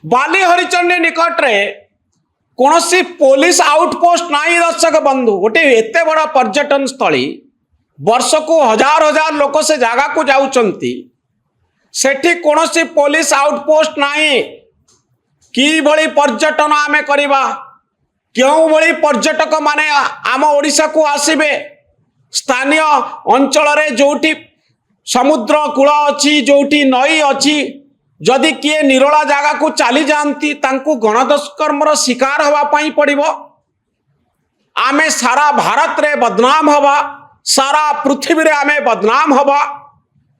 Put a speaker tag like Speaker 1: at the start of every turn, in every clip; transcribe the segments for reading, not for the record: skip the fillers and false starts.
Speaker 1: बाली हरिचंडी निकट रे कौन सी पुलिस आउटपोस्ट नहीं दर्शक बंधु गोटे एते बड़ा पर्यटन स्थली वर्ष को हजार हजार लोक से जगह को जाउचंती सेठी कौन सी पुलिस आउटपोस्ट नहीं कि भली पर्यटन आमे करिबा क्यों भली पर्यटक माने आम ओडिशा को आसीबे स्थानीय अंचल रे जोटी समुद्र कूल अच्छी जोटी नई अच्छी जदि किए निरोला जगह को चली जाती तांकु गणदुष्कर्मर शिकार हवा पाई पड़िबो आमे सारा भारत रे बदनाम हवा सारा पृथ्वी रे आमे बदनाम हवा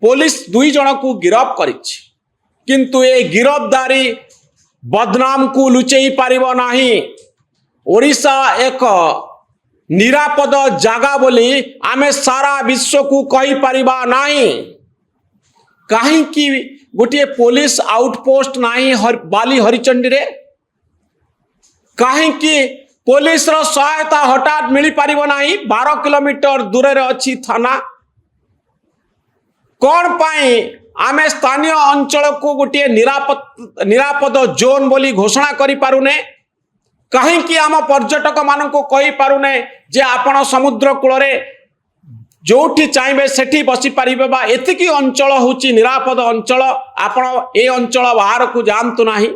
Speaker 1: पुलिस दुई जन को गिरफ्त करिछि किंतु ए गिरफ्तारी बदनाम को लुचेई पारिबो नाही। ओडिशा एक निरापद जगह बोली आमे सारा विश्व को कही पारिबा नाही। कहीं की गोटे पुलिस आउटपोस्ट नाही बाली हरिचंडी रे कहीं की पुलिस रो सहायता हठात मिली पारिबो नाही। 12 किलोमीटर दूर रे अछि थाना कौन पाई आमे स्थानीय अंचल को गोटे निरापद जोन बोली घोषणा करि पारुने कहीं की आम पर्यटक मान को कही पारुने जे आपण समुद्र कूल रे जोठी चाहिए सेठी बसी पारिबे बा एतिकी अंचल होची निरापद अंचल आपण ए अंचल बाहर को जानतु नाही।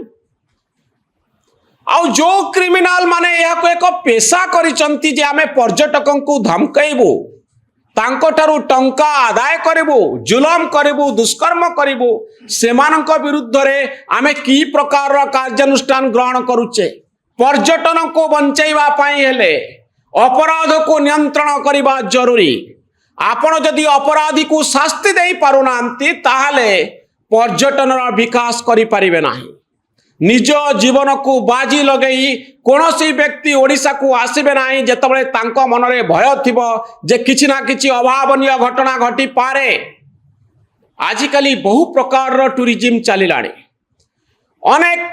Speaker 1: आउ जो क्रिमिनल माने यह को एक पेशा करिसंती जे आमे पर्यटकों को धमकाइबू तांको ठारू टंका आदाय करिबू जुलम करिबू दुष्कर्म करिबू सेमानक विरुद्ध रे आमे की प्रकार कार्यानुष्ठान ग्रहण करूचे। पर्यटन को बंचाइबा पाई हेले अपराध को नियंत्रण करबा जरूरी। आपण जदि अपराधी को शास्ति दे पारुनांती ताहले पर्यटन विकास करि परिबे नाही। निज जीवन को बाजी लगई कौनसी व्यक्ति ओडिशा को आसीबे नाही जेतबळे तांको मनरे भय थिबो जे किछि ना किछि अभावनीय घटना घटी पारे। आजिकाली बहु प्रकार टूरिज्म चलिलाणी अनेक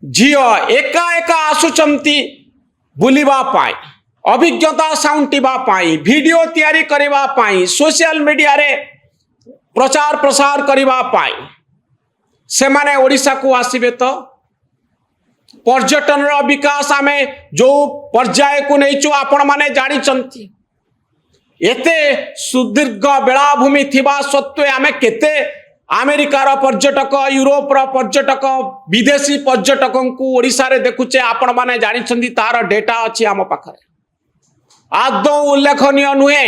Speaker 1: झियो एका एका आसुचंती बुलिबा पाई अभिज्ञता साउंटिबा पाई वीडियो तैयारी करिबा पाई सोशल मीडिया रे प्रचार प्रसार करिबा पाई से माने ओडिशा को आसीबे तो पर्यटन विकास आमे जो पर्याय को नहींचु आपण माने जानिचंती एते सुदीर्घ बेलाभूमि थिबा सत्वे आमे केते अमेरिकार पर्यटक यूरोप पर्यटक विदेशी पर्यटकों को ओडिशा रे देखुचे आपण माने जानिचंती तार डेटा अछि आम पाखरे आदौ उल्लेखनीय नुहे।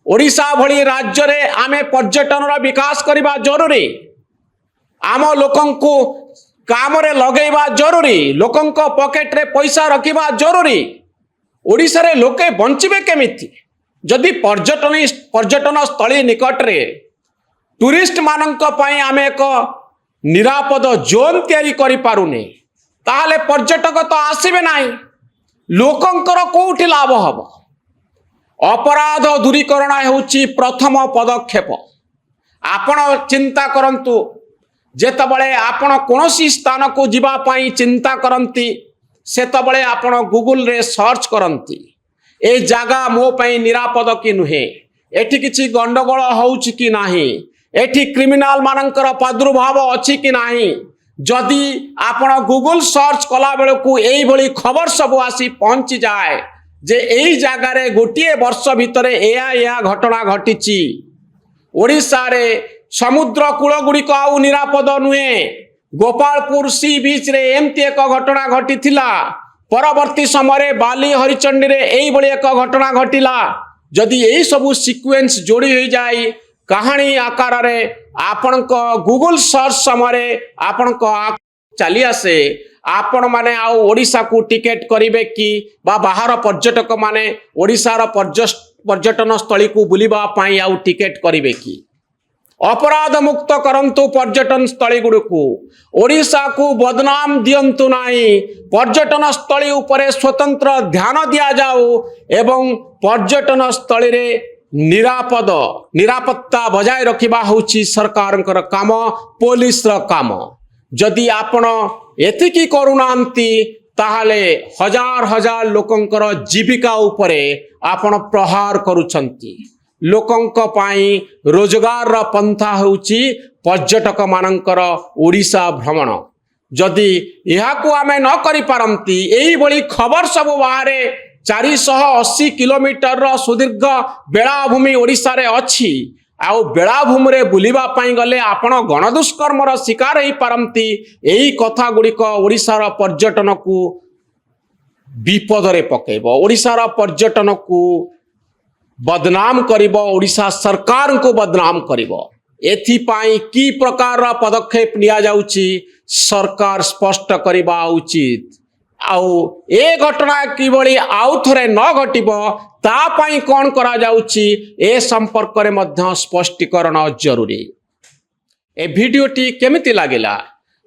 Speaker 1: ओडिशा भली राज्य रे आमे पर्यटन विकास करबा जरूरी आम लोकं को काम रे लगेबा जरूरी लोकं को पॉकेट रे पैसा रखिबा जरूरी। ओडिशा रे लोके बंचिबे केमिति जदि पर्यटन स्थली निकट रे टूरिस्ट मानक पई आमे एक निरापद जोन तैयारी करि पारुने ताहले पर्यटक तो आसीबे नाही लोकंकर कोउठी लाभ हबो। अपराध दूरीकरण होउची प्रथम पदक्षेप। आपण चिंता करंतु जेतबळे आपण कोनोसी स्थान को जिबा पाई चिंता करंती सेतबळे आपण गूगल रे सर्च करंती ए जागा मो पई निरापद कि नुहे एठी किछि गंडगोल होउची कि नाही एठी क्रिमिनल मानकर प्रादुर्भाव अछि कि नाही। जदि आपण गूगल सर्च कला बेल को एई भली खबर सब आसी पहुंची जाए जे एई जागा रे गोटिए वर्ष भितरे एया घटना घटिची। ओडिशा रे समुद्र कूल गुड़िक आउ निरापद नुहे। गोपालपुर सी बीच रे एमती एक घटना घटी परवर्ती समय बाली हरिचंडी रे एई भली एक घटना घटिला। जदि एई सबु सीक्वेंस जोड़ी हो जाए कहानी आकार रे आपण को गूगल सर्च समय आपण को चली आसे आपण माने आउ ओडिशा को टिकेट करिवे कि बा बाहर पर्यटक माने ओडिशार पर्यटन स्थली को बुलिबा पाई आउ टिकेट करिवे कि अपराध मुक्त करंतु पर्यटन स्थली गुड़िकू ओडिशा को बदनाम दियंतु नाही। पर्यटन स्थली उपरे स्वतंत्र ध्यान दिया जाऊ एवं पर्यटन स्थली रे निरापत्ता बजाय रखिबा होची सरकारंकर काम पुलिस रो काम। जदि आपण एतिकी करुनांती ताहले हजार हजार लोकंकर जीविका उपरे आपण प्रहार करूछंती। लोकंक पाई रोजगार पंथा होउची पर्यटक मानकर ओडिशा भ्रमण। जदि यहाकू आमे न करि पारंती एई भली खबर सब बाहरे 480 किलोमीटर सुदीर्घ बेलाभूमि ओडिशा रे अछि आउ बेलाभूमि रे बुलिबा पई गले आपण गणदुष्कर्मर शिकार होई पारंती एई कथा गुड़िक ओडिशार पर्यटन को विपद रे पकेबो ओडिशार पर्यटन को बदनाम करिबो ओडिशा सरकार को बदनाम करिबो एथिपाई की प्रकार पदक्षेप लिया जाउची सरकार स्पष्ट करिबा उचित आउ ए घटना किभली आउ थरे न घटिबो ता पाई कोन करा जाउची ए संपर्क रे मध्य स्पष्टीकरण जरूरी। ए भिडियोटी केमिति लागिला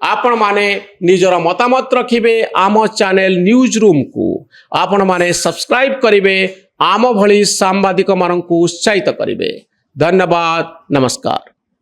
Speaker 1: आपण माने निजर मतामत रखिबे आम चैनल न्यूज रूम को आपण माने सब्सक्राइब करिवे आम भली सांबादिक माननकु उत्साहित करिवे। धन्यवाद नमस्कार।